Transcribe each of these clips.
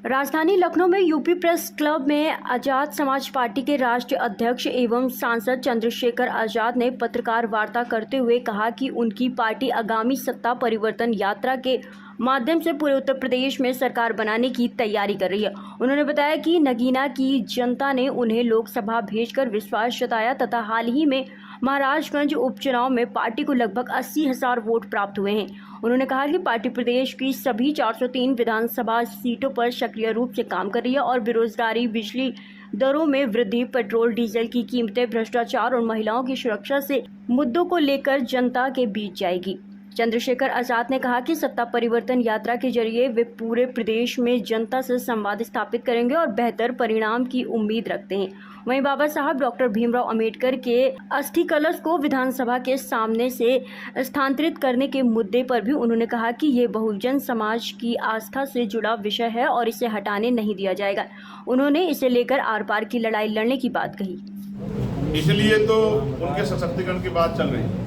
राजधानी लखनऊ में UP press club में आजाद समाज पार्टी के राष्ट्रीय अध्यक्ष एवं सांसद चंद्रशेखर आजाद ने पत्रकार वार्ता करते हुए कहा कि उनकी पार्टी आगामी सत्ता परिवर्तन यात्रा के माध्यम से पूरे उत्तर प्रदेश में सरकार बनाने की तैयारी कर रही है। उन्होंने बताया कि नगीना की जनता ने उन्हें लोकसभा भेजकर विश्वास जताया तथा हाल ही में महाराजगंज उपचुनाव में पार्टी को लगभग 80,000 वोट प्राप्त हुए हैं। उन्होंने कहा कि पार्टी प्रदेश की सभी 403 विधानसभा सीटों पर सक्रिय रूप से काम कर रही है और बेरोजगारी, बिजली दरों में वृद्धि, पेट्रोल डीजल की कीमतें, भ्रष्टाचार और महिलाओं की सुरक्षा से मुद्दों को लेकर जनता के बीच जाएगी। चंद्रशेखर आजाद ने कहा कि सत्ता परिवर्तन यात्रा के जरिए वे पूरे प्रदेश में जनता से संवाद स्थापित करेंगे और बेहतर परिणाम की उम्मीद रखते हैं। वहीं बाबा साहब डॉक्टर भीमराव अंबेडकर के अस्थि कलश को विधानसभा के सामने से स्थानांतरित करने के मुद्दे पर भी उन्होंने कहा कि ये बहुजन समाज की आस्था से जुड़ा विषय है और इसे हटाने नहीं दिया जाएगा। उन्होंने इसे लेकर आर पार की लड़ाई लड़ने की बात कही। इसलिए तो उनके सशक्तिकरण की बात चल रही है।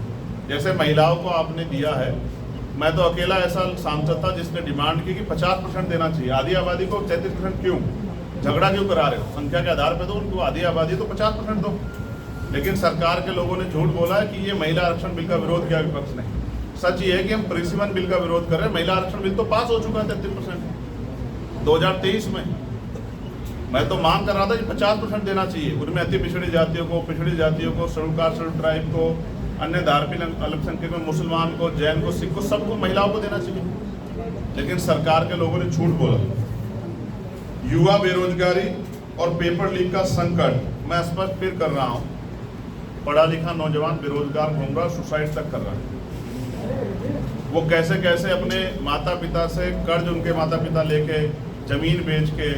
जैसे महिलाओं को आपने दिया है, मैं तो अकेला ऐसा सांसद था जिसने डिमांड की कि 50% देना चाहिए। आधी आबादी को 33% क्यों? झगड़ा क्यों करा रहे हो? संख्या के आधार पर तो उनको आधी आबादी तो 50% दो। लेकिन सरकार के लोगों ने झूठ बोला है कि ये महिला आरक्षण बिल का विरोध किया विपक्ष ने। सच ये है कि हम परिसीमन बिल का विरोध कर रहे हैं। महिला आरक्षण बिल तो पास हो चुका है 33% 2023 में। मैं तो मांग कर रहा था कि 50% देना चाहिए। उनमें अति पिछड़ी जातियों को, पिछड़ी जातियों को, शेड्यूल कास्ट, शेड्यूल ट्राइब को, अन्य धार्मिक अल्पसंख्यक में मुसलमान को, जैन को, सिख को, सबको, महिलाओं को देना चाहिए। लेकिन सरकार के लोगों ने झूठ बोला। युवा बेरोजगारी और पेपर लीक का संकट मैं स्पष्ट फिर कर रहा हूं। पढ़ा लिखा नौजवान बेरोजगार घूम रहा, सुसाइड तक कर रहा है। वो कैसे कैसे अपने माता पिता से कर्ज, उनके माता पिता लेके, जमीन बेच के,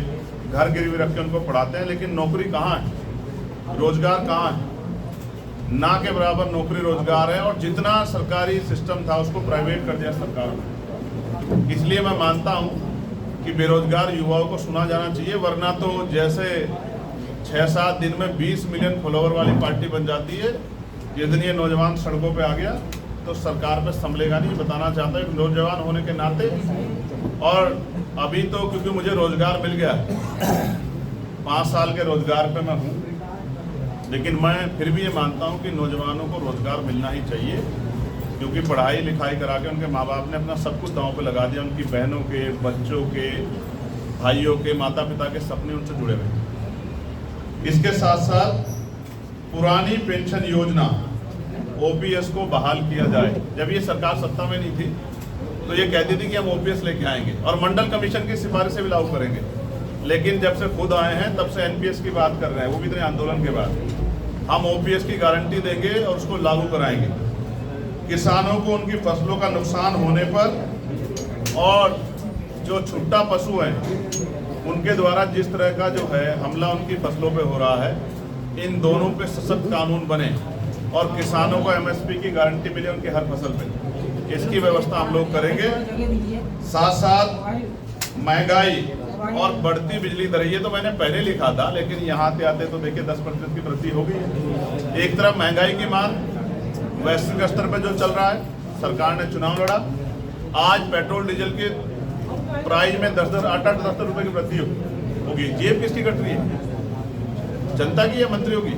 घर गिरवी रख के उनको पढ़ाते हैं। लेकिन नौकरी कहाँ है? रोजगार कहाँ है? ना के बराबर नौकरी रोजगार है और जितना सरकारी सिस्टम था उसको प्राइवेट कर दिया सरकार ने। इसलिए मैं मानता हूं कि बेरोजगार युवाओं को सुना जाना चाहिए, वरना तो जैसे 6-7 दिन में 20 मिलियन फॉलोवर वाली पार्टी बन जाती है। यदि ये नौजवान सड़कों पे आ गया तो सरकार पे संभलेगा नहीं। बताना चाहता हूँ नौजवान होने के नाते, और अभी तो क्योंकि मुझे रोजगार मिल गया, 5 साल के रोजगार पे मैं हूँ, लेकिन मैं फिर भी ये मानता हूँ कि नौजवानों को रोजगार मिलना ही चाहिए, क्योंकि पढ़ाई लिखाई करा के उनके माँ बाप ने अपना सब कुछ दांव पे लगा दिया। उनकी बहनों के, बच्चों के, भाइयों के, माता पिता के सपने उनसे जुड़े हुए। इसके साथ साथ पुरानी पेंशन योजना ओपीएस को बहाल किया जाए। जब ये सरकार सत्ता में नहीं थी तो ये कहती थी कि हम ओपीएस लेके आएंगे और मंडल कमीशन की सिफारिश से भी लागू करेंगे। लेकिन जब से खुद आए हैं तब से एनपीएस की बात कर रहे हैं, वो भी इतने आंदोलन के बाद। हम ओपीएस की गारंटी देंगे और उसको लागू कराएंगे। किसानों को उनकी फसलों का नुकसान होने पर और जो छुट्टा पशु हैं उनके द्वारा जिस तरह का जो है हमला उनकी फसलों पे हो रहा है, इन दोनों पे सशक्त कानून बने और किसानों को एमएसपी की गारंटी मिले उनकी हर फसल पे। इसकी व्यवस्था हम लोग करेंगे। साथ साथ महंगाई और बढ़ती बिजली दरें, ये तो मैंने पहले लिखा था, लेकिन यहाँ आते आते तो देखिए 10% की वृद्धि हो गई है। एक तरफ महंगाई की मांग वैश्विक स्तर पर जो चल रहा है, सरकार ने चुनाव लड़ा, आज पेट्रोल डीजल के प्राइस में 10-10 रुपए की वृद्धि होगी। जेब किसकी कट रही है? जनता की या मंत्रियों की?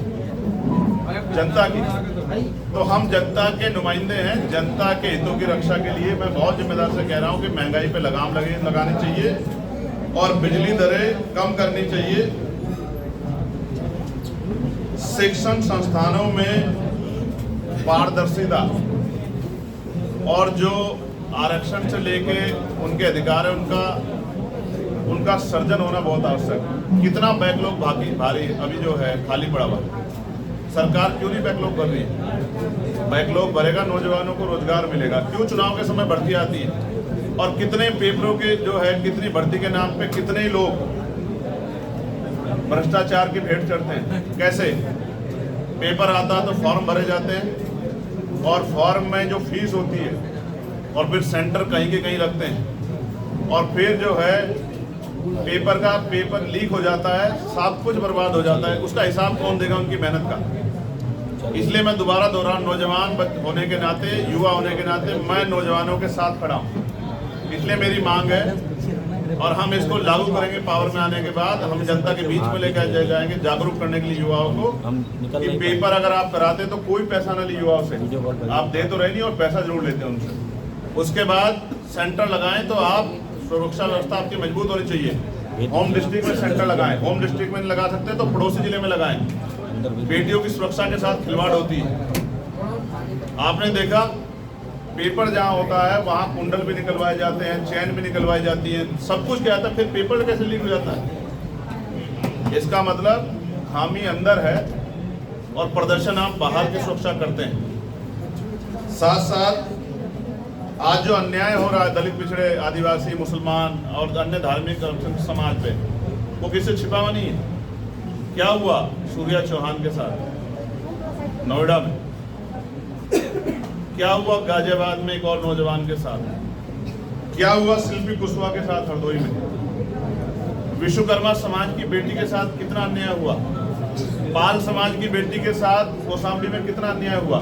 जनता की। तो हम जनता के नुमाइंदे हैं। जनता के हितों की रक्षा के लिए मैं बहुत जिम्मेदार से कह रहा हूँ कि महंगाई पे लगाम लगानी चाहिए और बिजली दरें कम करनी चाहिए। शिक्षण संस्थानों में पारदर्शिता और जो आरक्षण से लेके उनके अधिकार है उनका सर्जन होना बहुत आवश्यक है। कितना बैकलॉग भारी अभी जो है खाली पड़ा हुआ, सरकार क्यों नहीं बैकलॉग कर रही है? बैकलॉग भरेगा, नौजवानों को रोजगार मिलेगा। क्यों चुनाव के समय भर्ती आती है और कितने पेपरों के जो है, कितनी भर्ती के नाम पे कितने लोग भ्रष्टाचार की भेंट चढ़ते हैं? कैसे पेपर आता तो फॉर्म भरे जाते हैं और फॉर्म में जो फीस होती है और फिर सेंटर कहीं के कहीं लगते हैं और फिर जो है पेपर लीक हो जाता है, सब कुछ बर्बाद हो जाता है। उसका हिसाब कौन देगा उनकी मेहनत का? इसलिए मैं दोबारा दोहराऊं, नौजवान होने के नाते, युवा होने के नाते मैं नौजवानों के साथ खड़ा हूं। इसलिए मेरी मांग है और हम इसको लागू करेंगे। पावर में आने के बाद हम जनता के बीच में लेकर जाएंगे, जागरूक करने के लिए युवाओं को कि पेपर अगर आप कराते तो कोई पैसा न ली युवाओं से, आप दे तो रहे नहीं और पैसा जरूर लेते हैं उनसे। उसके बाद सेंटर लगाएं तो आप सुरक्षा व्यवस्था आपकी मजबूत होनी चाहिए। होम डिस्ट्रिक्ट में सेंटर लगाएं, होम डिस्ट्रिक्ट में नहीं लगा सकते तो पड़ोसी जिले में लगाएं। बेटियों की सुरक्षा के साथ खिलवाड़ होती है। आपने देखा पेपर जहां होता है वहां कुंडल भी निकलवाए जाते हैं, चैन भी निकलवाई जाती है, सब कुछ क्या था, फिर पेपर कैसे लीक हो जाता है? इसका मतलब खामी अंदर है और प्रदर्शन आप बाहर की सुरक्षा करते हैं। साथ साथ आज जो अन्याय हो रहा है दलित, पिछड़े, आदिवासी, मुसलमान और अन्य धार्मिक समाज पे, वो किसी छिपा हुआ नहीं है। क्या हुआ सूर्या चौहान के साथ नोएडा में, क्या हुआ गाजियाबाद में एक और नौजवान के साथ, क्या हुआ शिल्पी कुशवाहा के साथ हरदोई में, विश्वकर्मा समाज की बेटी के साथ कितना अन्याय हुआ, पाल समाज की बेटी के साथ कौशाम्बी में कितना अन्याय हुआ,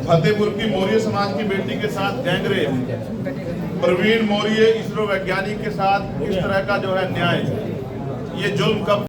फतेहपुर की मौर्य समाज की बेटी के साथ गैंगरेप, प्रवीण मौर्य इसरो वैज्ञानिक के साथ इस तरह का जो है न्याय, ये जुल्म कब